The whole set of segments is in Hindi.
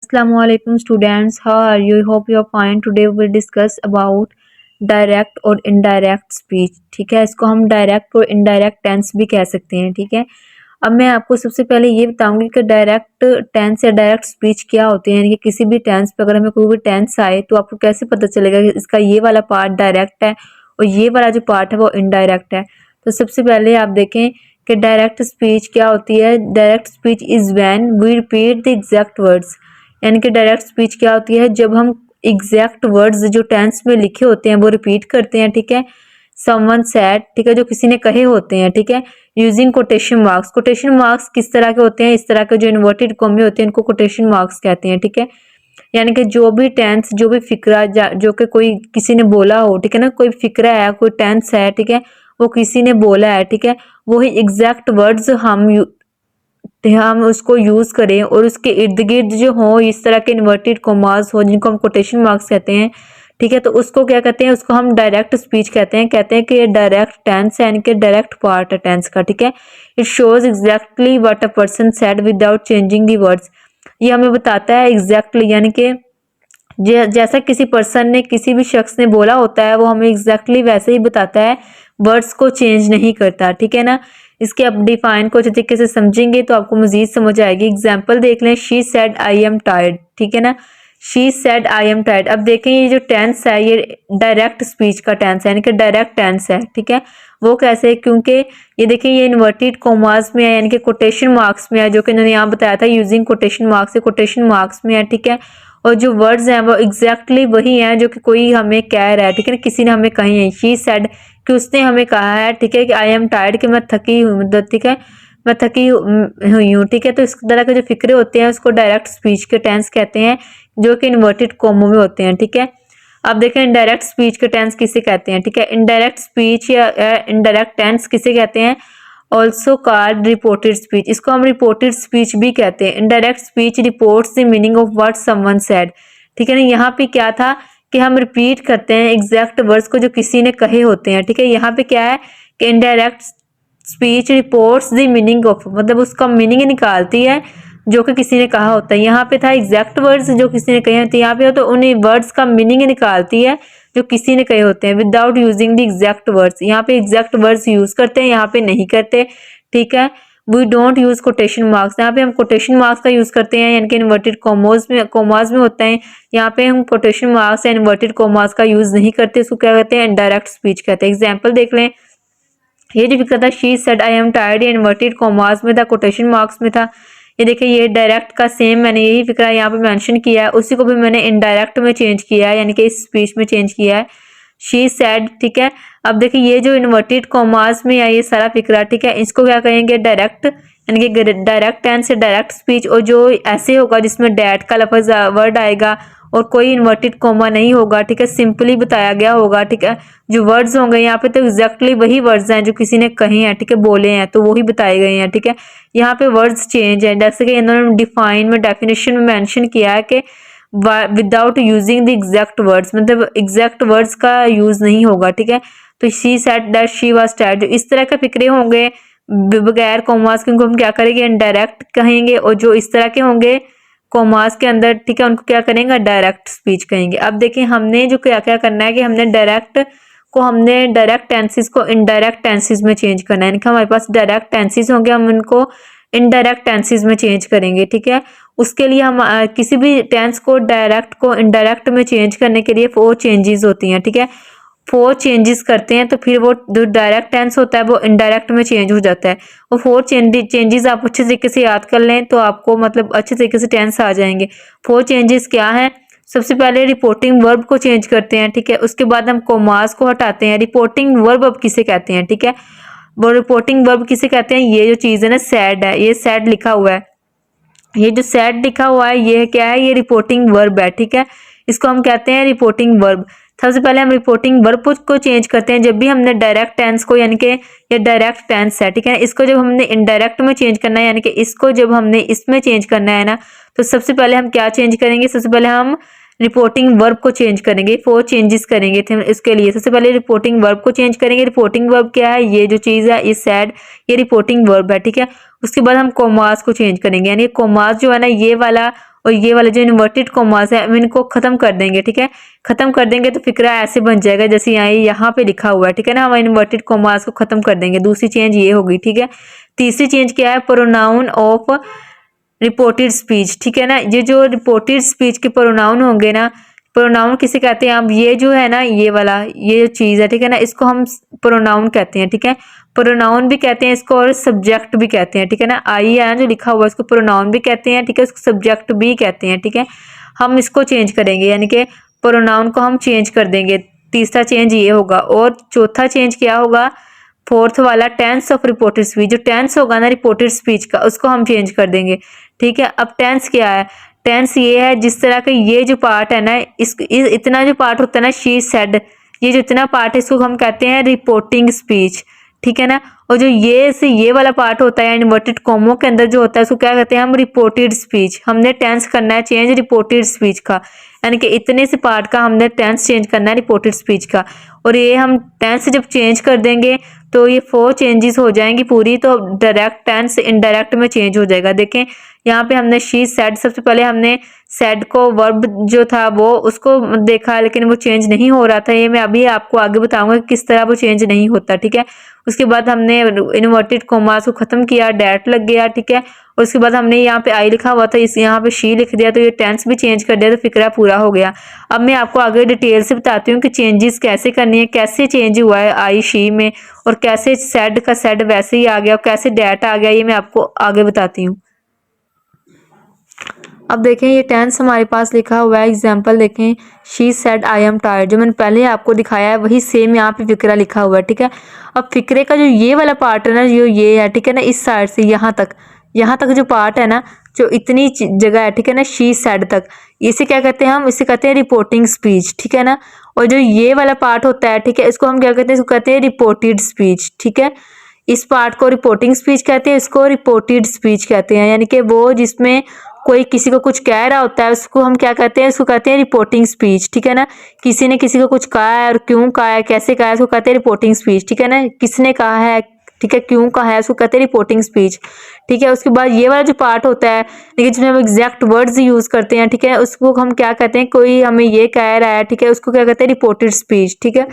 Assalamualaikum students, how are you? Hope you are fine. Today we will discuss about direct और इनडायरेक्ट स्पीच। ठीक है, इसको हम डायरेक्ट और इनडायरेक्ट टेंस भी कह सकते हैं। ठीक है, अब मैं आपको सबसे पहले ये बताऊंगी कि डायरेक्ट टेंस या डायरेक्ट स्पीच क्या होते हैं। यानी कि किसी भी टेंस पे अगर हमें कोई भी टेंस आए तो आपको कैसे पता चलेगा कि इसका ये वाला पार्ट डायरेक्ट है और ये वाला जो पार्ट है वो इनडायरेक्ट है। तो सबसे पहले आप देखें कि डायरेक्ट स्पीच क्या होती है। Direct speech is when we repeat the exact words. यानी कि डायरेक्ट स्पीच क्या होती है, जब हम एग्जैक्ट वर्ड्स जो टेंस में लिखे होते हैं वो रिपीट करते हैं। ठीक है, समवन सेड, ठीक है, जो किसी ने कहे होते हैं। ठीक है, using quotation marks. Quotation marks किस तरह के होते हैं, इस तरह के जो इन्वर्टेड कॉमे होते हैं इनको कोटेशन मार्क्स कहते हैं। ठीक है, यानी कि जो भी टेंस, जो भी फिक्रा जो कि कोई किसी ने बोला हो, ठीक है ना, कोई फिक्रा है, कोई टेंस है, ठीक है, वो किसी ने बोला है, ठीक है, वही एग्जैक्ट वर्ड्स हम उसको यूज करें और उसके इर्द गिर्द जो हो इस तरह के इन्वर्टेड कॉमास हो जिनको हम कोटेशन मार्क्स कहते हैं। ठीक है, तो उसको क्या कहते हैं, उसको हम डायरेक्ट स्पीच कहते हैं। कहते हैं कि ये डायरेक्ट टेंस है, यानी कि डायरेक्ट पार्ट है टेंस का। ठीक है, it shows exactly what a person said without changing the words. ये हमें बताता है एग्जैक्टली, यानी कि जैसा किसी पर्सन ने, किसी भी शख्स ने बोला होता है वो हमें एग्जैक्टली वैसे ही बताता है, वर्ड्स को चेंज नहीं करता। ठीक है ना, इसके आप डिफाइन को अच्छे तरीके से समझेंगे तो आपको मजीद समझ आएगी। एग्जाम्पल देख लें, she said I am tired. ठीक है ना, she said I am tired. अब देखें ये जो टेंस है ये डायरेक्ट स्पीच का टेंस है, यानी कि डायरेक्ट टेंस है। ठीक है, वो कैसे, क्योंकि ये देखिए ये इन्वर्टेड कॉमास में है, यानी कि कोटेशन मार्क्स में है, जो कि इन्होंने यहाँ बताया था यूजिंग कोटेशन मार्क्स से, कोटेशन मार्क्स में है। ठीक है, और जो वर्ड्स हैं वो एग्जैक्टली वही हैं जो कि कोई हमें कह रहा है। ठीक है ना, किसी ने हमें कही है, शी सेड कि उसने हमें कहा है। ठीक है, कि आई एम टायर्ड कि मैं थकी हूँ, मतलब ठीक है मैं थकी हुई हूँ। ठीक है, तो इस तरह के जो फिक्रे होते हैं उसको डायरेक्ट स्पीच के टेंस कहते हैं, जो कि इन्वर्टेड कॉमो में होते हैं। ठीक है, अब देखें इनडायरेक्ट स्पीच के टेंस किसे कहते हैं। ठीक है, इनडायरेक्ट स्पीच या इनडायरेक्ट टेंस किसे कहते हैं, ऑल्सो कॉल्ड रिपोर्टेड स्पीच। इसको हम रिपोर्टेड स्पीच भी कहते हैं। Indirect speech reports the meaning of what someone said. ठीक है ना, यहाँ पे क्या था कि हम रिपीट करते हैं एग्जैक्ट वर्ड्स को जो किसी ने कहे होते हैं। ठीक है, यहाँ पे क्या है कि indirect speech reports the meaning of, मतलब उसका मीनिंग निकालती है जो कि किसी ने कहा होता है। यहाँ पे था एग्जैक्ट वर्ड्स जो किसी ने कहे होते हैं, यहाँ पे हो तो उन वर्ड्स का मीनिंग निकालती है जो किसी ने कहे होते हैं without using the exact words. यहाँ पे एग्जैक्ट वर्ड्स यूज करते हैं, यहाँ पे नहीं करते। ठीक है, we don't use quotation marks. यहाँ पे हम कोटेशन मार्क्स का यूज करते हैं, यानी कि इन्वर्टेड कोमास में होता है। यहाँ पे हम कोटेशन मार्क्स या इन्वर्टेड कोमास का यूज नहीं करते, इसको क्या कहते हैं, इनडायरेक्ट स्पीच कहते हैं। एग्जाम्पल देख लें, ये जो फिक्र था she said I am tired, ये इन्वर्टेड कॉमास में था, कोटेशन मार्क्स में था। ये देखिए ये डायरेक्ट का सेम मैंने यही फिक्रा यहाँ पे मेंशन किया है, उसी को भी मैंने इनडायरेक्ट में चेंज किया है, यानी कि इस स्पीच में चेंज किया है, शी सेड। ठीक है, अब देखिए ये जो इन्वर्टेड कॉमास में है ये सारा फिक्रा, ठीक है, इसको क्या कहेंगे, डायरेक्ट, यानी कि डायरेक्ट टेंस से डायरेक्ट स्पीच। और जो ऐसे होगा जिसमें डैट का लफ्ज वर्ड आएगा और कोई इन्वर्टेड कॉमा नहीं होगा, ठीक है, सिंपली बताया गया होगा। ठीक है, जो वर्ड्स होंगे यहाँ पे तो एग्जैक्टली वही वर्ड्स हैं जो किसी ने कहे हैं, ठीक है, बोले हैं, तो वही बताए गए हैं। ठीक है, यहाँ पे वर्ड्स चेंज है, जैसे कि इन्होंने डिफाइन में, डेफिनेशन में मेंशन किया है कि without using the exact words, मतलब एग्जैक्ट वर्ड्स का यूज नहीं होगा। ठीक है, तो she said that she was tired, इस तरह के फिक्रे होंगे बगैर कॉमास के, उनको हम क्या करेंगे, इनडायरेक्ट कहेंगे। और जो इस तरह के होंगे कॉमास के अंदर, ठीक है, उनको क्या करेंगे, डायरेक्ट स्पीच कहेंगे। अब देखिए हमने जो क्या क्या करना है कि हमने डायरेक्ट टेंसेस को इनडायरेक्ट टेंसेस में चेंज करना है। यानी कि हमारे पास डायरेक्ट टेंसेस होंगे, हम उनको इनडायरेक्ट टेंसेस में चेंज करेंगे। ठीक है, उसके लिए हम किसी भी टेंस को डायरेक्ट को इनडायरेक्ट में चेंज करने के लिए 4 चेंजेस होती हैं। ठीक है, 4 चेंजेस करते हैं तो फिर वो जो डायरेक्ट टेंस होता है वो इनडायरेक्ट में चेंज हो जाता है। वो 4 चेंजेस आप अच्छे तरीके से याद कर लें तो आपको मतलब अच्छे तरीके से टेंस आ जाएंगे। 4 चेंजेस क्या है, सबसे पहले रिपोर्टिंग वर्ब को चेंज करते हैं। ठीक है, उसके बाद हम कॉमास को हटाते हैं। रिपोर्टिंग वर्ब अब किसे कहते हैं, ठीक है, वो रिपोर्टिंग वर्ब किसे कहते हैं, ये जो चीज़ है ना सैड है, ये सैड लिखा हुआ है, ये जो सैड लिखा हुआ है ये क्या है, ये रिपोर्टिंग वर्ब है। ठीक है, इसको हम कहते हैं रिपोर्टिंग वर्ब। सबसे पहले हम रिपोर्टिंग वर्ब को चेंज करते हैं जब भी हमने डायरेक्ट टेंस को, यानी कि ये डायरेक्ट टेंस है, ठीक है, इसको जब हमने इनडायरेक्ट में चेंज करना है, यानी कि इसको जब हमने इसमें चेंज करना है ना, तो सबसे पहले हम क्या चेंज करेंगे, सबसे पहले हम रिपोर्टिंग वर्ब को चेंज करेंगे। 4 चेंजेस करेंगे थे इसके लिए। सबसे पहले रिपोर्टिंग वर्ब को चेंज करेंगे। रिपोर्टिंग वर्ब क्या है, ये जो चीज़ है, ये सैड, ये रिपोर्टिंग वर्ब है। ठीक है, उसके बाद हम कॉमास को चेंज करेंगे, यानी कॉमास जो है ना ये वाला और ये वाले जो इन्वर्टेड कॉमास है हम इनको खत्म कर देंगे। ठीक है, खत्म कर देंगे तो फिक्रा ऐसे बन जाएगा जैसे यहाँ पे लिखा हुआ है। ठीक है ना, हम इन्वर्टेड कॉमास को खत्म कर देंगे। दूसरी चेंज ये होगी। ठीक है, तीसरी चेंज क्या है, प्रोनाउन ऑफ रिपोर्टेड स्पीच। ठीक है ना, ये जो रिपोर्टेड स्पीच के प्रोनाउन होंगे ना, प्रोनाउन किसे कहते हैं, अब ये जो है ना ये वाला ये जो चीज़ है, ठीक है ना, इसको हम प्रोनाउन कहते हैं। ठीक है, प्रोनाउन भी कहते हैं इसको और सब्जेक्ट भी कहते हैं। ठीक है ना, आई है जो लिखा हुआ है इसको प्रोनाउन भी कहते हैं। ठीक है, इसको सब्जेक्ट भी कहते हैं। ठीक है, हम इसको चेंज करेंगे, यानी कि प्रोनाउन को हम चेंज कर देंगे। तीसरा चेंज ये होगा। और चौथा चेंज क्या होगा, फोर्थ वाला टेंस ऑफ रिपोर्टेड स्पीच, जो टेंस होगा ना रिपोर्टेड स्पीच का उसको हम चेंज कर देंगे। ठीक है, अब टेंस क्या है, टेंस ये है जिस तरह का ये जो पार्ट है ना इतना जो पार्ट होता है ना शी सेड, ये जो इतना पार्ट है इसको हम कहते हैं रिपोर्टिंग स्पीच। ठीक है ना, और जो ये से ये वाला पार्ट होता है इन्वर्टेड कॉमो के अंदर जो होता है उसको क्या कहते हैं हम रिपोर्टेड स्पीच। हमने टेंस करना है चेंज रिपोर्टेड स्पीच का, यानी कि इतने से पार्ट का हमने टेंस चेंज करना है रिपोर्टेड स्पीच का। और ये हम टेंस जब चेंज कर देंगे तो ये 4 चेंजेस हो जाएंगी पूरी, तो डायरेक्ट टेंस इनडायरेक्ट में चेंज हो जाएगा। देखें यहाँ पे हमने शी सेड, सबसे पहले हमने सेड को वर्ब जो था वो उसको देखा लेकिन वो चेंज नहीं हो रहा था। ये मैं अभी आपको आगे बताऊंगा कि किस तरह वो चेंज नहीं होता। ठीक है, उसके बाद हमने इन्वर्टेड कॉमास को खत्म किया, डैट लग गया। ठीक है, और उसके बाद हमने यहाँ पे आई लिखा हुआ था इस यहाँ पे शी लिख दिया, तो ये टेंस भी चेंज कर दिया, तो फिक्रा पूरा हो गया। अब मैं आपको आगे डिटेल से बताती हूँ कि चेंजेस कैसे करनी है, कैसे चेंज हुआ है आई शी में, और कैसे सेड का सेड वैसे ही आ गया और कैसे डैट आ गया, ये मैं आपको आगे बताती हूँ। अब देखें ये टेंस हमारे पास लिखा हुआ है, एग्जाम्पल देखें, she said I am tired, जो मैंने पहले आपको दिखाया है वही सेम यहाँ पे फिक्रा लिखा हुआ है। ठीक है, अब फिक्रे का जो ये वाला पार्ट है ना, जो ये है, ठीक है ना, इस साइड से यहाँ तक जो पार्ट है ना, जो इतनी जगह है, ठीक है ना, शी सेड तक, इसे क्या कहते हैं हम, इसे कहते हैं रिपोर्टिंग स्पीच। ठीक है ना, और जो ये वाला पार्ट होता है, ठीक है, इसको हम क्या कहते हैं, इसको कहते हैं रिपोर्टेड स्पीच। ठीक है, इस पार्ट को रिपोर्टिंग स्पीच कहते हैं, इसको रिपोर्टेड स्पीच कहते हैं, यानी कि वो जिसमें कोई किसी को कुछ कह रहा होता है उसको हम क्या कहते हैं, उसको कहते हैं रिपोर्टिंग स्पीच। ठीक है ना, किसी ने किसी को कुछ कहा है और क्यों कहा है, कैसे कहा है, उसको कहते हैं रिपोर्टिंग स्पीच। ठीक है ना, किसने कहा है, ठीक है, क्यों कहा है, उसको कहते हैं रिपोर्टिंग स्पीच। ठीक है, उसके बाद ये वाला जो पार्ट होता है लेकिन जिसमें हम एग्जैक्ट वर्ड्स यूज करते हैं, ठीक है, उसको हम क्या कहते हैं, कोई हमें ये कह रहा है, ठीक है, उसको क्या कहते हैं रिपोर्टेड स्पीच। ठीक है,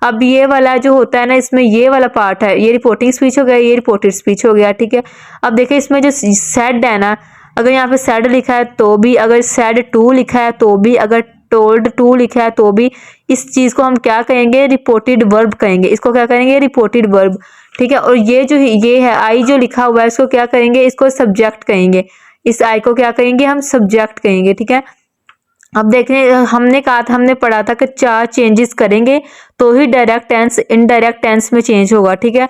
अब ये वाला जो होता है ना, इसमें ये वाला पार्ट है, ये रिपोर्टिंग स्पीच हो गया, ये रिपोर्टेड स्पीच हो गया। ठीक है, अब देखिए इसमें जो सेड है ना, अगर यहाँ पे सेड लिखा है तो भी, अगर सेड टू लिखा है तो भी, अगर टोल्ड टू लिखा है तो भी, इस चीज को हम क्या कहेंगे, रिपोर्टेड वर्ब कहेंगे, इसको क्या करेंगे, रिपोर्टेड वर्ब। ठीक है, और ये जो ये है आई जो लिखा हुआ है इसको क्या करेंगे, इसको सब्जेक्ट कहेंगे, इस आई को क्या कहेंगे हम, सब्जेक्ट कहेंगे। ठीक है, अब देखें हमने कहा था, हमने पढ़ा था कि 4 चेंजेस करेंगे तो ही डायरेक्ट टेंस इनडायरेक्ट टेंस में चेंज होगा। ठीक है,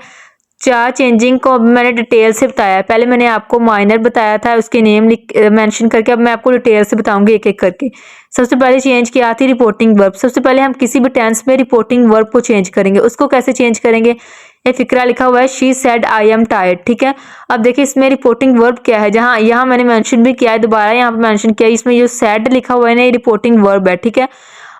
4 चेंजिंग को मैंने डिटेल से बताया, पहले मैंने आपको माइनर बताया था उसके नेम मेंशन करके, अब मैं आपको डिटेल से बताऊंगी एक एक करके। सबसे पहले चेंज किया थी रिपोर्टिंग वर्ब। सबसे पहले हम किसी भी टेंस में रिपोर्टिंग वर्ब को चेंज करेंगे, उसको कैसे चेंज करेंगे, ये फिक्रा लिखा हुआ है, she said I am tired. ठीक है, अब देखिए इसमें रिपोर्टिंग वर्ब क्या है, जहाँ यहाँ मैंने मेंशन भी किया है, दोबारा यहाँ पे मेंशन किया है, इसमें जो सेड लिखा हुआ है ना, ये रिपोर्टिंग वर्ब है। ठीक है,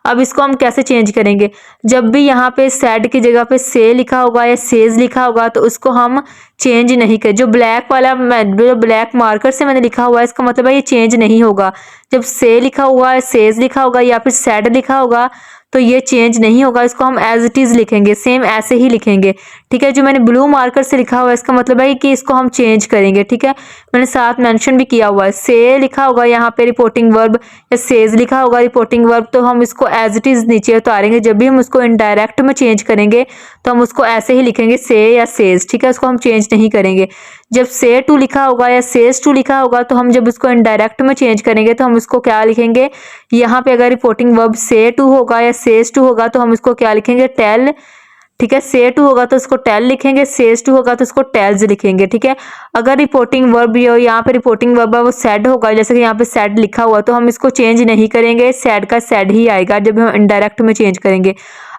अब इसको हम कैसे चेंज करेंगे, जब भी यहाँ पे सैड की जगह पे से लिखा होगा या सेज लिखा होगा तो उसको हम चेंज नहीं करें। जो ब्लैक वाला जो ब्लैक मार्कर से मैंने लिखा हुआ है इसका मतलब है ये चेंज नहीं होगा। जब से लिखा हुआ है, सेज लिखा होगा या फिर सैड लिखा होगा तो ये चेंज नहीं होगा, इसको हम एज इट इज लिखेंगे, सेम ऐसे ही लिखेंगे। ठीक है, जो मैंने ब्लू मार्कर से लिखा हुआ है इसका मतलब है कि इसको हम चेंज करेंगे। ठीक है, मैंने साथ मेंशन भी किया हुआ है, से लिखा होगा यहाँ पे रिपोर्टिंग वर्ब या सेज लिखा होगा रिपोर्टिंग वर्ब, तो हम इसको एज इट इज नीचे उतारेंगे। जब भी हम उसको इनडायरेक्ट में चेंज करेंगे तो हम उसको ऐसे ही लिखेंगे, से या सेज। ठीक है, उसको हम चेंज नहीं करेंगे। जब से टू लिखा होगा या सेज टू लिखा होगा तो हम जब उसको इनडायरेक्ट में चेंज करेंगे तो हम उसको क्या लिखेंगे, यहाँ पे अगर रिपोर्टिंग वर्ब से टू होगा या सेज टू होगा तो हम उसको क्या लिखेंगे, टेल। ठीक है, से टू होगा तो उसको टेल लिखेंगे, सेज टू होगा तो उसको टेल्स लिखेंगे। ठीक है, अगर रिपोर्टिंग वर्ब यहाँ पे रिपोर्टिंग वर्ब है वो सैड होगा, जैसे कि यहाँ पे सैड लिखा हुआ, तो हम इसको चेंज नहीं करेंगे, सैड का सैड ही आएगा जब हम इनडायरेक्ट में चेंज करेंगे।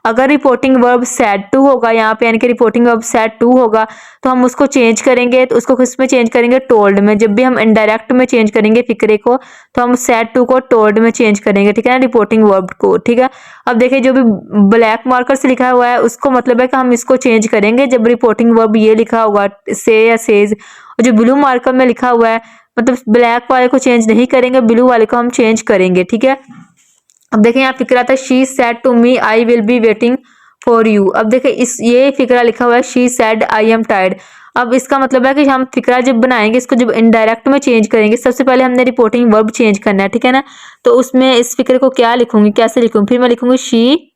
अगर रिपोर्टिंग वर्ब सैड टू होगा यहाँ पे, यानी कि रिपोर्टिंग वर्ब सैड टू होगा तो हम उसको चेंज करेंगे, तो उसको किस में चेंज करेंगे, टोल्ड में। जब भी हम इनडायरेक्ट में चेंज करेंगे फिक्रे को तो हम सैड टू को टोल्ड में चेंज करेंगे। ठीक है ना, रिपोर्टिंग वर्ब को। ठीक है, अब देखिए जो भी ब्लैक मार्कर से लिखा हुआ है उसको मतलब है कि हम इसको चेंज करेंगे जब रिपोर्टिंग वर्ब ये लिखा होगा, से या सेज। और जो ब्लू मार्कर में लिखा हुआ है मतलब ब्लैक वाले को चेंज नहीं करेंगे, ब्लू वाले को हम चेंज करेंगे, ठीक है। अब देखें यहाँ फिक्रा था she said to me I will be waiting for you. अब देखें इस ये फिक्रा लिखा हुआ है she said I am tired. अब इसका मतलब है कि हम फिक्रा जब बनाएंगे इसको जब इनडायरेक्ट में चेंज करेंगे, सबसे पहले हमने रिपोर्टिंग वर्ब चेंज करना है, ठीक है ना। तो उसमें इस फिक्रे को क्या लिखूंगी, कैसे लिखूंगी, फिर मैं लिखूंगी शी,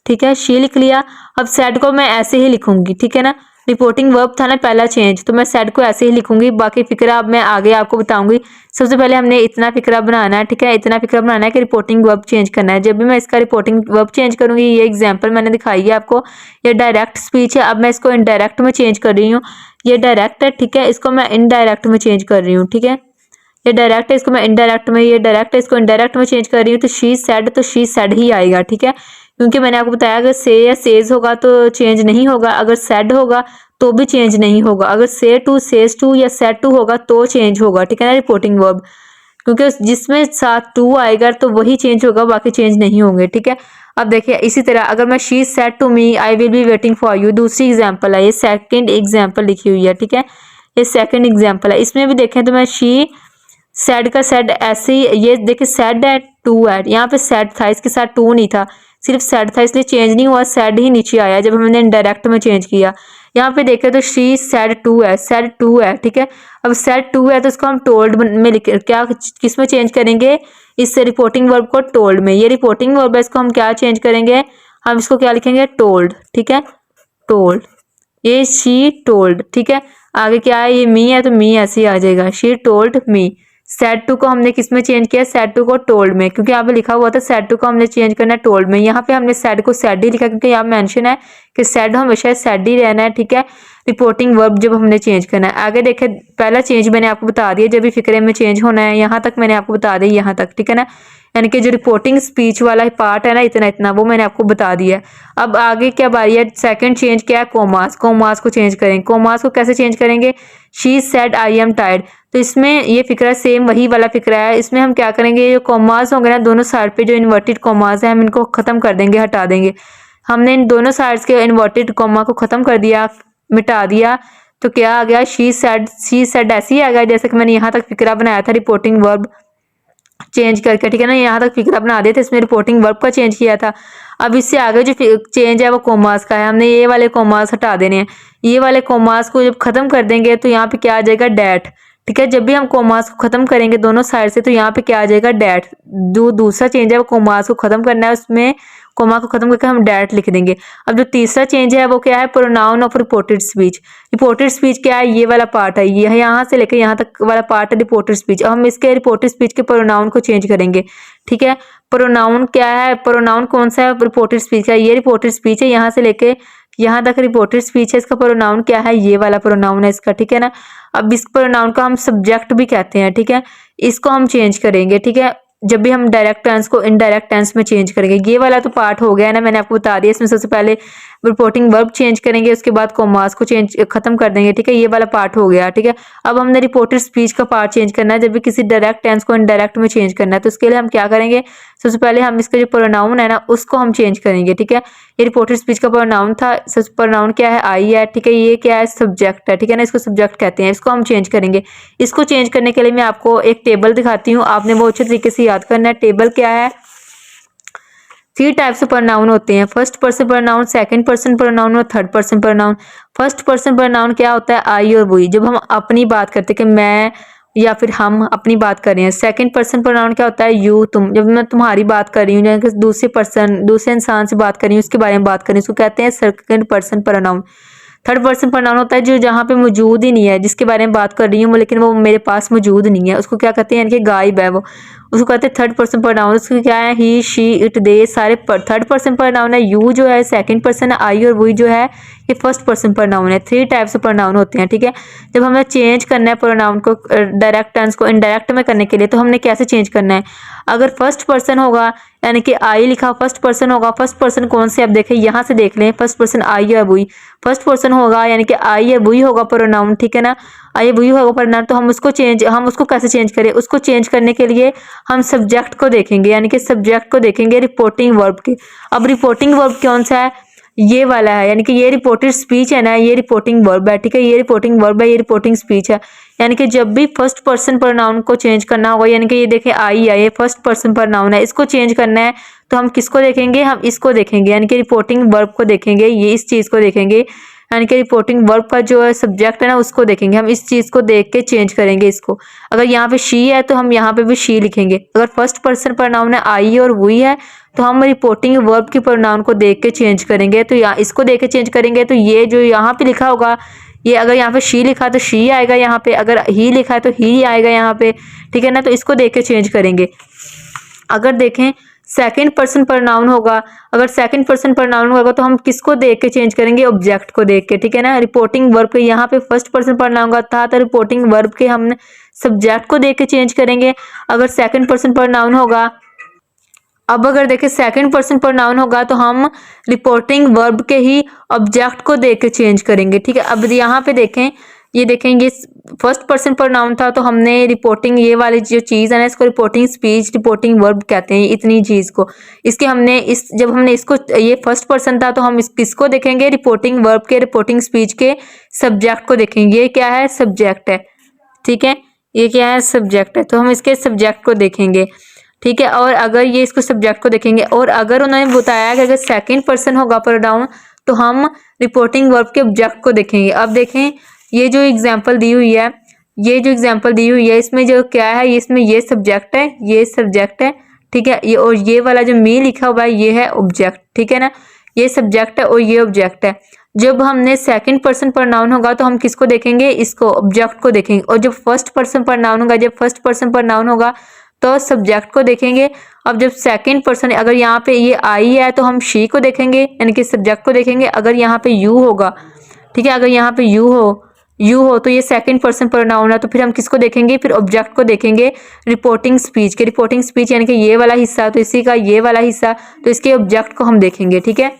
ठीक है, शी लिख लिया। अब सेड को मैं ऐसे ही लिखूंगी, ठीक है ना। रिपोर्टिंग वर्ब था ना पहला चेंज, तो मैं सेड को ऐसे ही लिखूंगी। बाकी फिक्रा अब मैं आगे आपको बताऊंगी। सबसे पहले हमने इतना फिक्रा बनाना है, ठीक है, इतना फिक्रा बनाना है कि रिपोर्टिंग वर्ब चेंज करना है। जब भी मैं इसका रिपोर्टिंग वर्ब चेंज करूंगी, ये एग्जाम्पल मैंने दिखाई है आपको, ये डायरेक्ट स्पीच है। अब मैं इसको इनडायरेक्ट में चेंज कर रही हूँ, ये डायरेक्ट है, ठीक है, इसको मैं इनडायरेक्ट में चेंज कर रही हूँ, ठीक है। ये डायरेक्ट है, इसको मैं इनडायरेक्ट में, ये डायरेक्ट है, इसको इनडायरेक्ट में चेंज कर रही हूँ। तो शी सेड, तो शी सेड ही आएगा, ठीक है, क्योंकि मैंने आपको बताया अगर से या सेज होगा तो चेंज नहीं होगा, अगर सेड होगा तो भी चेंज नहीं होगा, अगर से टू, सेज टू या सेड टू होगा तो चेंज होगा, ठीक है ना, रिपोर्टिंग वर्ब, क्योंकि जिसमें साथ टू आएगा तो वही चेंज होगा, बाकी चेंज नहीं होंगे, ठीक है। अब देखिए इसी तरह अगर मैं she said to me I will be waiting for you, दूसरी एग्जाम्पल है, ये सेकंड एग्जाम्पल लिखी हुई है, ठीक है, ये सेकंड एग्जाम्पल है। इसमें भी देखें तो मैं शी सेड का सेड ऐसे ही, ये देखिए सेड है टू है, यहाँ पे सेड था, इसके साथ टू नहीं था, सिर्फ सेड था, इसलिए चेंज नहीं हुआ, सेड ही नीचे आया जब हमने इनडायरेक्ट में चेंज किया। यहाँ पे देखें तो शी सेड टू है, सेड टू है, ठीक है। अब सेड टू है तो इसको हम टोल्ड में लिख, क्या किस में चेंज करेंगे, इस रिपोर्टिंग वर्ब को टोल्ड में। ये रिपोर्टिंग वर्ब है, इसको हम क्या चेंज करेंगे, हम इसको क्या लिखेंगे, टोल्ड, ठीक है, टोल्ड, ये शी टोल्ड, ठीक है। आगे क्या है, ये मी है तो मी ऐसे ही आ जाएगा, she told me. Said to को हमने किस में चेंज किया, सेड टू को टोल्ड में, क्योंकि यहाँ पे लिखा हुआ था सेड टू को हमने चेंज करना है टोल्ड में। यहाँ पे हमने सेड को सेड ही लिखा क्योंकि यहाँ मेंशन है कि सेड हमेशा सेड ही रहना है, ठीक है, रिपोर्टिंग वर्ब जब हमने चेंज करना है। आगे देखे पहला चेंज मैंने आपको बता दिया, जब भी फिक्रे में चेंज होना है, यहाँ तक मैंने आपको बता दिया, यहाँ तक, ठीक है ना, यानी कि जो रिपोर्टिंग स्पीच वाला पार्ट है ना, इतना इतना वो मैंने आपको बता दिया है। अब आगे क्या बारी है, सेकंड चेंज क्या है, कोमास, कोमास को चेंज करेंगे। कोमास को कैसे चेंज करेंगे, she said I am tired, तो इसमें ये फिक्रा सेम वही वाला फिक्रा है। इसमें हम क्या करेंगे, जो कोमास होंगे ना दोनों साइड पे, जो इन्वर्टेड कोमास है हम इनको खत्म कर देंगे, हटा देंगे। हमने इन दोनों साइड्स के इन्वर्टेड कोमा को खत्म कर दिया, मिटा दिया, तो क्या आ गया, शी सेड ऐसे ही आ गया जैसे कि मैंने यहाँ तक फिक्रा बनाया था रिपोर्टिंग वर्ब चेंज करके, ठीक है ना, यहाँ तक फिक्रा बना दिया था, इसमें रिपोर्टिंग वर्ब का चेंज किया था। अब इससे आगे जो चेंज है वो कोमास का है, हमने ये वाले कोमास हटा देने हैं। ये वाले कोमास को जब खत्म कर देंगे तो यहाँ पे क्या आ जाएगा, डैट, ठीक है। जब भी हम कोमास को खत्म करेंगे दोनों साइड से तो यहाँ पे क्या आ जाएगा, डैट। जो दूसरा चेंज है वो कोमास को खत्म करना है, उसमें कोमा को खत्म करके हम डैट लिख देंगे। अब जो तीसरा चेंज है वो क्या है, pronoun of reported speech. Reported speech क्या है, ये वाला पार्ट है, ये यहाँ से लेकर यहाँ तक वाला पार्ट है रिपोर्टेड स्पीच। अब हम इसके रिपोर्टेड स्पीच के प्रोनाउन को चेंज करेंगे, ठीक है। प्रोनाउन क्या है, प्रोनाउन कौन सा है, रिपोर्टेड स्पीच का, ये रिपोर्टेड स्पीच है, यहाँ से लेके यहाँ तक रिपोर्टेड स्पीच है। इसका प्रोनाउन क्या है, ये वाला प्रोनाउन है इसका, ठीक है ना। अब इस प्रोनाउन का हम सब्जेक्ट भी कहते हैं, ठीक है, इसको हम चेंज करेंगे, ठीक है, जब भी हम डायरेक्ट टेंस को इनडायरेक्ट टेंस में चेंज करेंगे। ये वाला तो पार्ट हो गया ना, मैंने आपको बता दिया। इसमें सबसे पहले रिपोर्टिंग वर्ब चेंज करेंगे, उसके बाद कोमास को चेंज खत्म कर देंगे, ठीक है, ये वाला पार्ट हो गया, ठीक है। अब हमने रिपोर्टेड स्पीच का पार्ट चेंज करना है, जब भी किसी डायरेक्ट टेंस को इनडायरेक्ट में चेंज करना है, तो उसके लिए हम क्या करेंगे, सबसे पहले हम इसका जो प्रोनाउन है ना उसको हम चेंज करेंगे, ठीक है। ये रिपोर्टेड स्पीच का प्रोनाउन था, प्रोनाउन क्या है, आई है, ठीक है, ये क्या है, सब्जेक्ट है, ठीक है ना, इसको सब्जेक्ट कहते हैं, इसको हम चेंज करेंगे। इसको चेंज करने के लिए मैं आपको एक टेबल दिखाती हूँ, आपने वो अच्छे तरीके से याद करना है। टेबल क्या है, 3 टाइप्स ऑफ प्रोनाउन होते हैं, first person pronoun, second person pronoun और third person pronoun. First person pronoun क्या होता है, आई और वी, जब हम अपनी बात करते हैं कि मैं या फिर हम अपनी बात कर रहे हैं। सेकंड पर्सन प्रोनाउन क्या होता है, यू, तुम, जब मैं तुम्हारी बात कर रही हूँ, दूसरे पर्सन दूसरे इंसान से बात कर रही हूँ, उसके बारे में बात कर रही हूँ, उसको कहते हैं second person pronoun. Third person pronoun होता है जो जहाँ पे मौजूद ही नहीं है, जिसके बारे में बात कर रही हूँ लेकिन वो मेरे पास मौजूद नहीं है, उसको क्या कहते हैं, यानी कि गायब है वो, उसको कहते हैं थर्ड पर्सन प्रोनाउन। उसको क्या है, ही, शी, इट, दे, सारे थर्ड पर्सन प्रोनाउन है। यू जो है सेकंड पर्सन है, आई और वी जो है ये फर्स्ट पर्सन प्रोनाउन है। 3 टाइप्स ऑफ प्रोनाउन होते हैं, ठीक है। जब हमें चेंज करना है प्रोनाउन को डायरेक्ट टेंस को इनडायरेक्ट में करने के लिए, तो हमने कैसे चेंज करना है, अगर फर्स्ट पर्सन होगा यानी कि आई लिखा फर्स्ट पर्सन होगा, फर्स्ट पर्सन कौन से, अब देखें यहाँ से देख लें, फर्स्ट पर्सन आई या वी, फर्स्ट पर्सन होगा यानी कि आई या वी होगा प्रोनाउन, ठीक है ना, आई वी होगा प्रोनाउन। तो हम उसको कैसे चेंज करें, उसको चेंज करने के लिए हम सब्जेक्ट को देखेंगे, यानी कि सब्जेक्ट को देखेंगे रिपोर्टिंग वर्ब के। अब रिपोर्टिंग वर्ब कौन सा है, ये वाला है, यानी कि ये रिपोर्टेड स्पीच है ना, ये रिपोर्टिंग वर्ब है, ठीक है, ये रिपोर्टिंग वर्ब है, ये रिपोर्टिंग स्पीच है। यानी कि जब भी फर्स्ट पर्सन प्रोनाउन को चेंज करना होगा, यानी कि ये देखें आई है, ये फर्स्ट पर्सन प्रोनाउन है, इसको चेंज करना है तो हम किसको देखेंगे, हम इसको देखेंगे, यानी कि रिपोर्टिंग वर्ब को देखेंगे, ये इस चीज़ को देखेंगे, यानी कि रिपोर्टिंग वर्ब का जो है सब्जेक्ट है ना उसको देखेंगे, हम इस चीज़ को देख के चेंज करेंगे इसको। अगर यहाँ पे शी है तो हम यहाँ पे भी शी लिखेंगे। अगर फर्स्ट पर्सन प्रोनाउन है आई और वी है तो हम रिपोर्टिंग वर्ब की प्रोनाउन को देख के चेंज करेंगे। तो यहाँ इसको देख के चेंज करेंगे तो ये जो यहाँ पे लिखा होगा, ये अगर यहाँ पे शी लिखा तो शी आएगा, यहाँ पे अगर ही लिखा है तो ही आएगा यहाँ पे, ठीक है ना। तो इसको देख के चेंज करेंगे। अगर देखें सेकंड पर्सन प्रोनाउन होगा, अगर सेकंड पर्सन प्रोनाउन होगा तो हम किसको देख के चेंज करेंगे, ऑब्जेक्ट को देख के, ठीक है ना। रिपोर्टिंग वर्ब के यहाँ पे फर्स्ट पर्सन प्रोनाउन था तो रिपोर्टिंग वर्ब के हमने सब्जेक्ट को देख के चेंज करेंगे। अगर सेकंड पर्सन प्रोनाउन होगा, अब अगर देखें सेकंड पर्सन प्रोनाउन होगा तो हम रिपोर्टिंग वर्ब के ही ऑब्जेक्ट को देख के चेंज करेंगे, ठीक है। अब यहाँ पे देखें, ये देखेंगे फर्स्ट पर्सन प्रोनाउन था तो हमने रिपोर्टिंग ये वाली जो चीज़ है ना इसको रिपोर्टिंग स्पीच रिपोर्टिंग वर्ब कहते हैं इतनी चीज़ को। इसके हमने जब हमने इसको ये फर्स्ट पर्सन था तो हम किसको देखेंगे, रिपोर्टिंग वर्ब के रिपोर्टिंग स्पीच के सब्जेक्ट को देखेंगे। ये क्या है, सब्जेक्ट है, ठीक है, ये क्या है, सब्जेक्ट है, तो हम इसके सब्जेक्ट को देखेंगे, ठीक है। और अगर ये इसको सब्जेक्ट को देखेंगे और अगर उन्होंने बताया कि अगर सेकंड पर्सन होगा प्रोनाउन तो हम रिपोर्टिंग वर्ब के ऑब्जेक्ट को देखेंगे। अब देखें ये जो एग्जांपल दी हुई है, ये जो एग्जांपल दी हुई है इसमें जो क्या है, इसमें ये सब्जेक्ट है, ये सब्जेक्ट है, ठीक है। ये और ये वाला जो मी लिखा हुआ है ये है ऑब्जेक्ट, ठीक है ना। ये सब्जेक्ट है और ये ऑब्जेक्ट है। जब हमने सेकंड पर्सन प्रोनाउन होगा तो हम किसको देखेंगे, इसको ऑब्जेक्ट को देखेंगे। और जब फर्स्ट पर्सन प्रोनाउन होगा, जब फर्स्ट पर्सन प्रोनाउन होगा तो सब्जेक्ट को देखेंगे। अब जब सेकंड पर्सन, अगर यहाँ पे ये आई है तो हम शी को देखेंगे, यानी कि सब्जेक्ट को देखेंगे। अगर यहाँ पे यू होगा, ठीक है, अगर यहाँ पे यू हो तो ये सेकंड पर्सन प्रोनाउन है तो फिर हम किसको देखेंगे, फिर ऑब्जेक्ट को देखेंगे रिपोर्टिंग स्पीच के। रिपोर्टिंग स्पीच यानी कि ये वाला हिस्सा, तो इसी का ये वाला हिस्सा, तो इसके ऑब्जेक्ट को हम देखेंगे, ठीक है।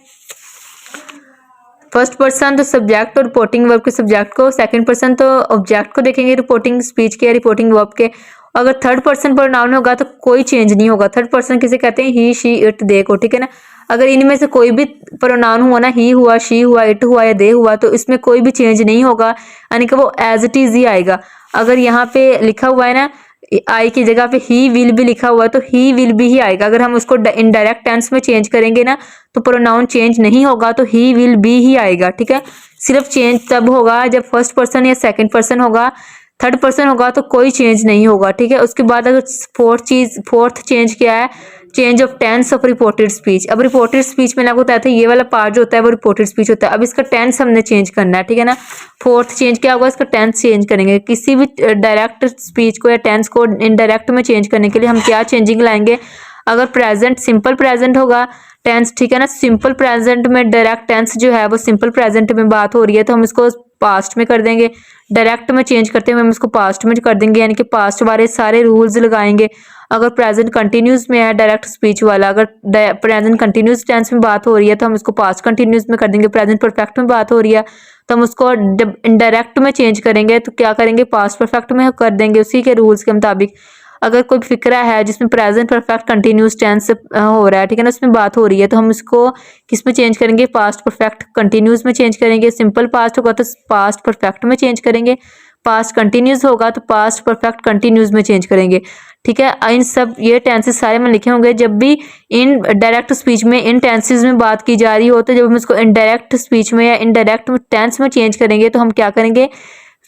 फर्स्ट पर्सन तो सब्जेक्ट और रिपोर्टिंग वर्ब के सब्जेक्ट को, सेकंड पर्सन तो ऑब्जेक्ट को देखेंगे रिपोर्टिंग स्पीच के रिपोर्टिंग वर्ब के। अगर थर्ड पर्सन प्रोनाउन होगा तो कोई चेंज नहीं होगा। थर्ड पर्सन किसे कहते हैं, ही शी इट दे को, ठीक है ना। अगर इनमें से कोई भी प्रोनाउन हुआ ना, ही हुआ, शी हुआ, इट हुआ या दे हुआ, तो इसमें कोई भी चेंज नहीं होगा, यानी कि वो एज इट इज ही आएगा। अगर यहाँ पे लिखा हुआ है ना आई की जगह पे ही विल भी लिखा हुआ है तो ही विल भी ही आएगा। अगर हम उसको इनडायरेक्ट टेंस में चेंज करेंगे ना तो प्रोनाउन चेंज नहीं होगा, तो ही विल बी ही आएगा, ठीक है। सिर्फ चेंज तब होगा जब फर्स्ट पर्सन या सेकंड पर्सन होगा, थर्ड पर्सन होगा तो कोई चेंज नहीं होगा, ठीक है। उसके बाद अगर फोर्थ चेंज क्या है, change of tense of reported speech. अब रिपोर्टेड स्पीच में आपको बताया था ये वाला पार्ट जो होता है वो रिपोर्टेड स्पीच होता है। अब इसका टेंस हमने चेंज करना है, ठीक है ना। फोर्थ चेंज क्या होगा, इसका टेंस चेंज करेंगे। किसी भी डायरेक्ट स्पीच को या टेंस को इनडायरेक्ट में चेंज करने के लिए हम क्या चेंजिंग लाएंगे। अगर प्रेजेंट सिंपल प्रेजेंट होगा टेंस, ठीक है ना, सिंपल प्रेजेंट में डायरेक्ट टेंस जो है वो सिंपल प्रेजेंट में बात हो रही है तो हम इसको पास्ट में कर देंगे। डायरेक्ट में चेंज करते हुए हम इसको पास्ट में कर देंगे, यानी कि पास्ट वाले सारे रूल्स लगाएंगे। अगर प्रेजेंट कंटिन्यूस में है डायरेक्ट स्पीच वाला, अगर प्रेजेंट कंटिन्यूस टेंस में बात हो रही है तो हम इसको पास्ट कंटिन्यूस में कर देंगे। प्रेजेंट परफेक्ट में बात हो रही है तो हम उसको इनडायरेक्ट में चेंज करेंगे तो क्या करेंगे, पास्ट परफेक्ट में कर देंगे उसी के रूल्स के मुताबिक। अगर कोई फिक्रा है जिसमें प्रेजेंट परफेक्ट कंटिन्यूस टेंस हो रहा है, ठीक है ना, उसमें बात हो रही है तो हम इसको किस में चेंज करेंगे, पास्ट परफेक्ट कंटिन्यूस में चेंज करेंगे। सिंपल पास्ट होगा तो पास्ट परफेक्ट में चेंज करेंगे, पास्ट कंटिन्यूस होगा तो पास्ट परफेक्ट कंटिन्यूस में चेंज करेंगे, ठीक है। इन सब ये टेंसेस सारे में लिखे होंगे। जब भी इन डायरेक्ट स्पीच में इन टेंसेस में बात की जा रही हो तो जब हम इसको इनडायरेक्ट स्पीच में या इनडायरेक्ट टेंस में चेंज करेंगे तो हम क्या करेंगे,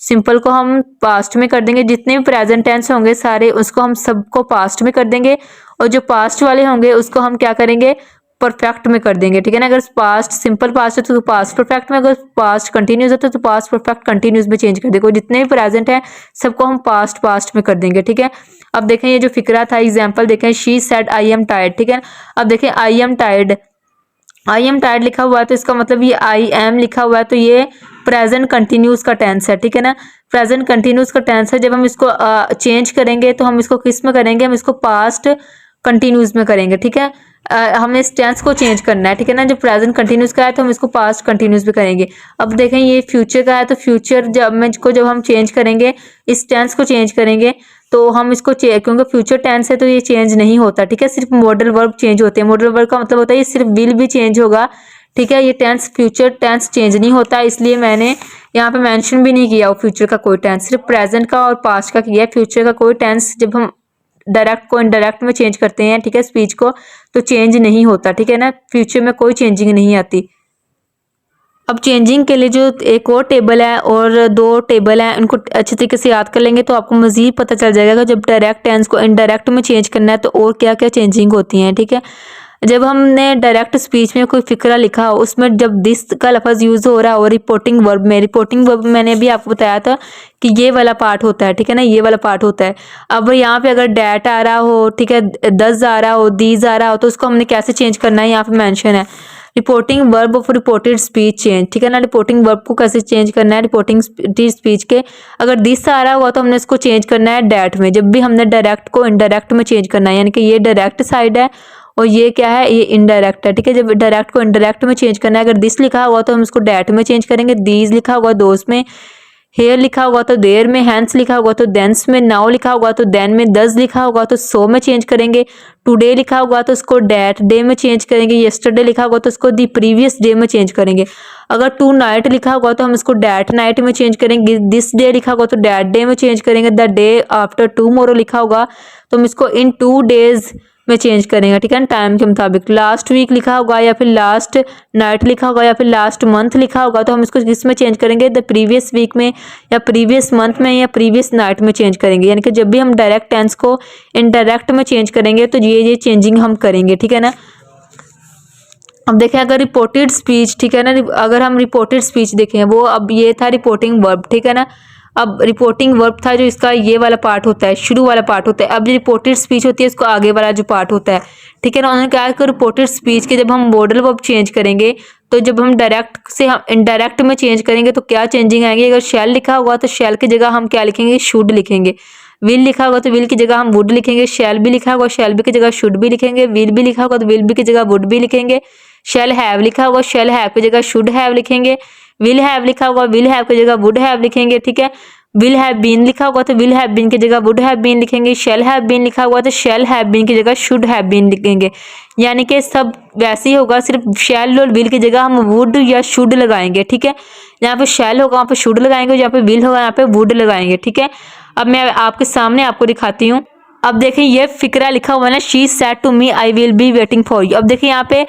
सिंपल को हम पास्ट में कर देंगे। जितने भी प्रेजेंट टेंस होंगे सारे उसको हम सबको पास्ट में कर देंगे और जो पास्ट वाले होंगे उसको हम क्या करेंगे, परफेक्ट में कर देंगे, ठीक है ना। अगर पास्ट सिंपल पास्ट है तो पास्ट परफेक्ट में, अगर पास्ट कंटिन्यूस है तो पास्ट परफेक्ट कंटिन्यूस में चेंज कर देंगे। जितने भी प्रेजेंट है सबको हम पास्ट में कर देंगे, ठीक है। अब देखें ये जो फिक्रा था एग्जाम्पल देखें, she said I am tired, ठीक है। अब देखें आई एम टायर्ड लिखा हुआ है तो इसका मतलब ये आई एम लिखा हुआ है तो ये प्रेजेंट कंटिन्यूस का टेंस है, ठीक है ना। प्रेजेंट कंटिन्यूस का टेंस है। जब हम इसको चेंज करेंगे तो हम इसको किस में करेंगे, हम इसको पास्ट कंटिन्यूस में करेंगे, ठीक है। हमने इस टेंस को चेंज करना है, ठीक है ना। जो प्रेजेंट कंटिन्यूस का है तो हम इसको पास्ट कंटिन्यूस भी करेंगे। अब देखें ये फ्यूचर का है तो फ्यूचर जब हम चेंज करेंगे, इस टेंस को चेंज करेंगे तो हम इसको क्योंकि फ्यूचर टेंस है तो ये चेंज नहीं होता, ठीक है। सिर्फ मॉडल वर्ब चेंज होते हैं। मॉडल वर्ब का मतलब होता है ये सिर्फ विल भी चेंज होगा, ठीक है। ये टेंस फ्यूचर टेंस चेंज नहीं होता, इसलिए मैंने यहाँ पे मेंशन भी नहीं किया वो फ्यूचर का कोई टेंस, सिर्फ प्रेजेंट का और पास्ट का किया है। फ्यूचर का कोई टेंस जब हम डायरेक्ट को इनडायरेक्ट में चेंज करते हैं, ठीक है, स्पीच को, तो चेंज नहीं होता, ठीक है ना, फ्यूचर में कोई चेंजिंग नहीं आती। अब चेंजिंग के लिए जो एक और टेबल है और दो टेबल है, उनको अच्छे तरीके से याद कर लेंगे तो आपको मजीद पता चल जाएगा कि जब डायरेक्ट टेंस को इनडायरेक्ट में चेंज करना है तो और क्या क्या चेंजिंग होती हैं, ठीक है। जब हमने डायरेक्ट स्पीच में कोई फिक्रा लिखा हो, उसमें जब दिस का लफ्ज यूज हो रहा है और रिपोर्टिंग वर्ब में, रिपोर्टिंग वर्ब मैंने अभी आपको बताया था कि ये वाला पार्ट होता है, ठीक है ना, ये वाला पार्ट होता है। अब यहाँ पे अगर डैट आ रहा हो, ठीक है, दस आ रहा हो, दीज आ रहा हो, तो उसको हमने कैसे चेंज करना है, यहाँ पे मेंशन है। Reporting verb of reported speech change, ठीक है ना, रिपोर्टिंग वर्ब को कैसे चेंज करना है रिपोर्टिंग स्पीच के। अगर दिस आ रहा हुआ तो हमने इसको चेंज करना है डैट में, जब भी हमने डायरेक्ट को इनडायरेक्ट में चेंज करना है, यानी कि ये डायरेक्ट साइड है और ये क्या है, ये इनडायरेक्ट है, ठीक है। जब डायरेक्ट को इनडायरेक्ट में चेंज करना है, अगर दिस लिखा हुआ तो हम इसको डैट में चेंज करेंगे, दीज लिखा हुआ दोस्त में, हेयर लिखा हुआ तो देर में, हैंस लिखा हुआ तो देंस में, नाउ लिखा हुआ तो देन में, दस लिखा हुआ तो सो में चेंज करेंगे, टुडे लिखा हुआ तो उसको डैट डे में चेंज करेंगे, यस्टरडे लिखा हुआ तो उसको दी प्रीवियस डे में चेंज करेंगे। अगर टू नाइट लिखा हुआ तो हम इसको डैट नाइट में चेंज करेंगे, दिस डे लिखा हुआ तो डैट डे में चेंज करेंगे, द डे आफ्टर टुमारो लिखा होगा तो हम इसको इन 2 डेज में चेंज करेंगे, ठीक है ना, टाइम के मुताबिक। लास्ट वीक लिखा होगा या फिर लास्ट नाइट लिखा होगा या फिर लास्ट मंथ लिखा होगा तो हम इसको किस में चेंज करेंगे, द प्रीवियस वीक में या प्रीवियस मंथ में या प्रीवियस नाइट में चेंज करेंगे। यानी कि जब भी हम डायरेक्ट टेंस को इनडायरेक्ट में चेंज करेंगे तो ये चेंजिंग हम करेंगे, ठीक है ना। अब देखें अगर रिपोर्टेड स्पीच, ठीक है ना, अगर हम रिपोर्टेड स्पीच देखें, वो अब ये था रिपोर्टिंग वर्ब, ठीक है ना। अब रिपोर्टिंग वर्ब था जो इसका ये वाला पार्ट होता है, शुरू वाला पार्ट होता है। अब जो रिपोर्टेड स्पीच होती है इसको आगे वाला जो पार्ट होता है, ठीक है ना। उन्होंने कहा कि रिपोर्टेड स्पीच के जब हम मॉडल वर्ब चेंज करेंगे तो जब हम डायरेक्ट से हम इनडायरेक्ट में चेंज करेंगे तो क्या चेंजिंग आएंगे। अगर शैल लिखा हुआ तो शैल की जगह हम क्या लिखेंगे, शुड लिखेंगे। विल लिखा होगा तो विल की जगह हम वुड लिखेंगे। शैल भी लिखा होगा शैल बी की जगह शुड भी लिखेंगे। विल भी लिखा होगा तो विल बी की जगह वुड भी लिखेंगे। शैल हैव लिखा होगा शैल हैव की जगह शुड हैव लिखेंगे। विल हैव लिखा होगा विल हैव की जगह वुड हैव लिखेंगे, ठीक है। विल हैव बीन लिखा होगा तो विल हैव बीन की जगह वुड हैव बीन लिखेंगे। शैल हैव बीन लिखा हुआ तो शैल हैव बीन की जगह शुड हैव बीन लिखेंगे। यानी कि सब वैसे ही होगा, सिर्फ शैल और विल की जगह हम वुड या शुड लगाएंगे, ठीक है। यहाँ पे शैल होगा वहाँ पे शुड लगाएंगे, जहाँ पे विल होगा यहाँ पे वुड लगाएंगे, ठीक है। अब मैं आपके सामने आपको दिखाती हूँ। अब देखें ये फिक्रा लिखा हुआ है ना, she said to me I will be waiting for you. अब देखिए यहाँ पे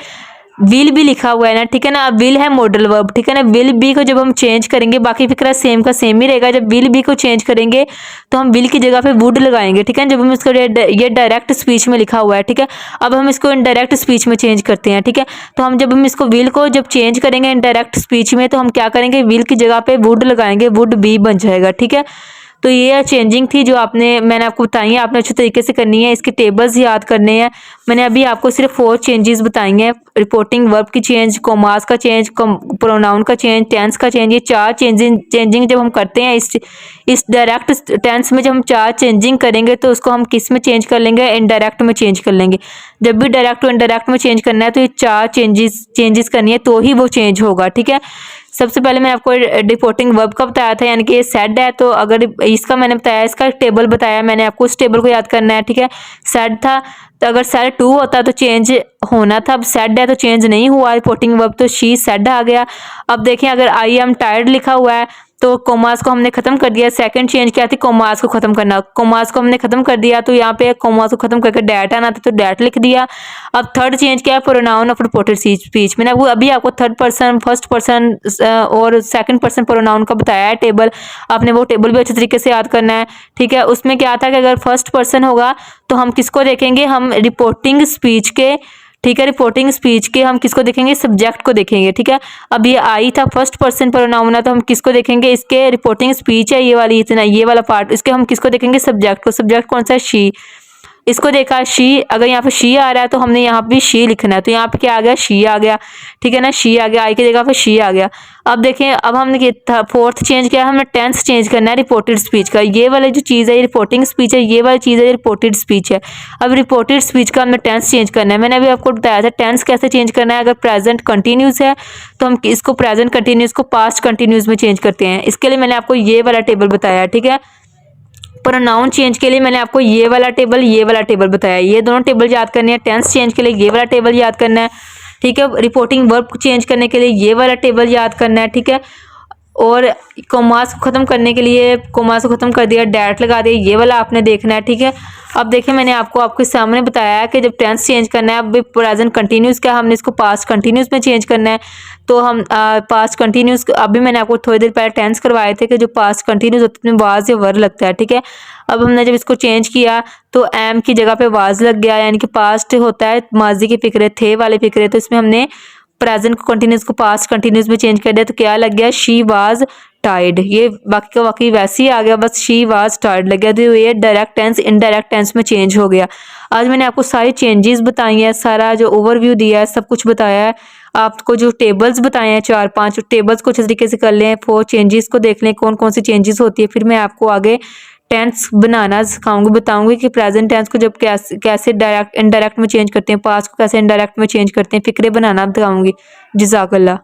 विल भी लिखा हुआ है ना, ठीक है ना। अब विल है मॉडल वर्ब, ठीक है ना। विल बी को जब हम चेंज करेंगे, बाकी फिक्रा सेम का सेम ही रहेगा। जब विल बी को चेंज करेंगे तो हम विल की जगह पे वुड लगाएंगे, ठीक है। जब हम इसको ये डायरेक्ट स्पीच में लिखा हुआ है, ठीक है। अब हम इसको इनडायरेक्ट स्पीच में चेंज करते हैं, ठीक है। तो हम जब हम इसको विल को जब चेंज करेंगे इनडायरेक्ट स्पीच में तो हम क्या करेंगे, विल की जगह पे वुड लगाएंगे, वुड बी बन जाएगा, ठीक है। तो ये चेंजिंग थी जो मैंने आपको बताई है, आपने अच्छे तरीके से करनी है। इसके टेबल्स याद करने हैं। मैंने अभी आपको सिर्फ 4 चेंजेस बताई हैं, रिपोर्टिंग वर्ब की चेंज, कॉमास का चेंज, प्रोनाउन का चेंज, टेंस का चेंज। ये 4 चेंजिंग जब हम करते हैं इस डायरेक्ट टेंस में, जब हम 4 चेंजिंग करेंगे तो उसको हम किस में चेंज कर लेंगे, इनडायरेक्ट में चेंज कर लेंगे। जब भी डायरेक्ट और इनडायरेक्ट में चेंज करना है तो ये 4 चेंजेस करनी है तो ही वो चेंज होगा, ठीक है। सबसे पहले मैंने आपको रिपोर्टिंग वर्ब का बताया था, यानी कि ये सेड है, तो अगर इसका मैंने बताया, इसका टेबल बताया मैंने आपको, उस टेबल को याद करना है, ठीक है। सेड था तो अगर सेड 2 होता तो चेंज होना था, अब सेड है तो चेंज नहीं हुआ रिपोर्टिंग वर्ब, तो शी सेड आ गया। अब देखें अगर आई एम टायर्ड लिखा हुआ है तो कोमास को हमने खत्म कर दिया। सेकंड चेंज क्या थी, कोमास को खत्म करना, कोमास को हमने खत्म कर दिया तो यहाँ पे कोमास को खत्म करके डैट आना था तो डैट लिख दिया। अब थर्ड चेंज क्या है, प्रोनाउन ऑफ रिपोर्टेड स्पीच। मैंने अभी आपको थर्ड पर्सन, फर्स्ट पर्सन और सेकंड पर्सन प्रोनाउन का बताया है टेबल, आपने वो टेबल भी अच्छे तरीके से याद करना है, ठीक है। उसमें क्या था कि अगर फर्स्ट पर्सन होगा तो हम किसको देखेंगे, हम रिपोर्टिंग स्पीच के, ठीक है, रिपोर्टिंग स्पीच के हम किसको देखेंगे, सब्जेक्ट को देखेंगे, ठीक है। अब ये आई था फर्स्ट पर्सन प्रोनाउन है तो हम किसको देखेंगे, इसके रिपोर्टिंग स्पीच है ये वाली, इतना ये वाला पार्ट, इसके हम किसको देखेंगे, सब्जेक्ट को। सब्जेक्ट कौन सा है, शी, इसको देखा शी। अगर यहाँ पे शी आ रहा है तो हमने यहाँ पे शी लिखना है, तो यहाँ पे क्या आ गया, शी आ गया, ठीक है ना, शी आ गया, आई की जगह पे शी आ गया। अब देखें अब हमने फोर्थ चेंज किया, हमने टेंस चेंज करना है रिपोर्टेड स्पीच का। ये वाली जो चीज़ है ये रिपोर्टिंग स्पीच है, ये वाली चीज़ है रिपोर्टेड स्पीच है। अब रिपोर्टेड स्पीच का हमने टेंस चेंज करना है। मैंने अभी आपको बताया था टेंस कैसे चेंज करना है। अगर प्रेजेंट कंटिन्यूस है तो हम इसको प्रेजेंट कंटिन्यूस को पास्ट कंटिन्यूस में चेंज करते हैं। इसके लिए मैंने आपको ये वाला टेबल बताया, ठीक है। प्रोनाउन चेंज के लिए मैंने आपको ये वाला टेबल बताया। ये दोनों टेबल याद करने हैं। टेंस चेंज के लिए ये वाला टेबल याद करना है, ठीक है। रिपोर्टिंग वर्ब को चेंज करने के लिए ये वाला टेबल याद करना है, ठीक है। और कॉमास को ख़त्म करने के लिए कॉमास को ख़त्म कर दिया, डैट लगा दिया, ये वाला आपने देखना है, ठीक है। अब देखिए मैंने आपके सामने बताया है कि जब टेंस चेंज करना है, अब प्रेजेंट कंटिन्यूस का हमने इसको पास्ट कंटिन्यूस में चेंज करना है। तो हम पास्ट कंटिन्यूस, अभी मैंने आपको थोड़ी देर पहले टेंस करवाए थे कि जो पास्ट कंटिन्यूस होते हैं वाज या वर लगता है, ठीक है। अब हमने जब इसको चेंज किया तो एम की जगह पे वाज लग गया, यानी कि पास्ट होता है माजी के फिक्रे थे वाले फिक्रे, तो इसमें हमने प्रेजेंट कंटिन्यूस को पास्ट कंटिन्यूस में चेंज कर दिया, तो क्या लग गया, शी वाज टाइड। ये बाकी का बाकी वैसे ही आ गया, बस शी वाज टाइड लग गया। तो ये डायरेक्ट टेंस इनडायरेक्ट टेंस में चेंज हो गया। आज मैंने आपको सारी चेंजेस बताई हैं, सारा जो ओवरव्यू दिया है, सब कुछ बताया है। आपको जो टेबल्स बताए हैं 4-5 टेबल्स को अच्छे तरीके से कर लें, 4 चेंजेस को देख लें कौन कौन सी चेंजेस होती है। फिर मैं आपको आगे टेंस बनाना सिखाऊंगी, बताऊंगी कि प्रेजेंट टेंस को जब कैसे डायरेक्ट इनडायरेक्ट में चेंज करते हैं, पास्ट को कैसे इनडायरेक्ट में चेंज करते हैं, फिक्रे बनाना बताऊंगी। जज़ाकल्लाह।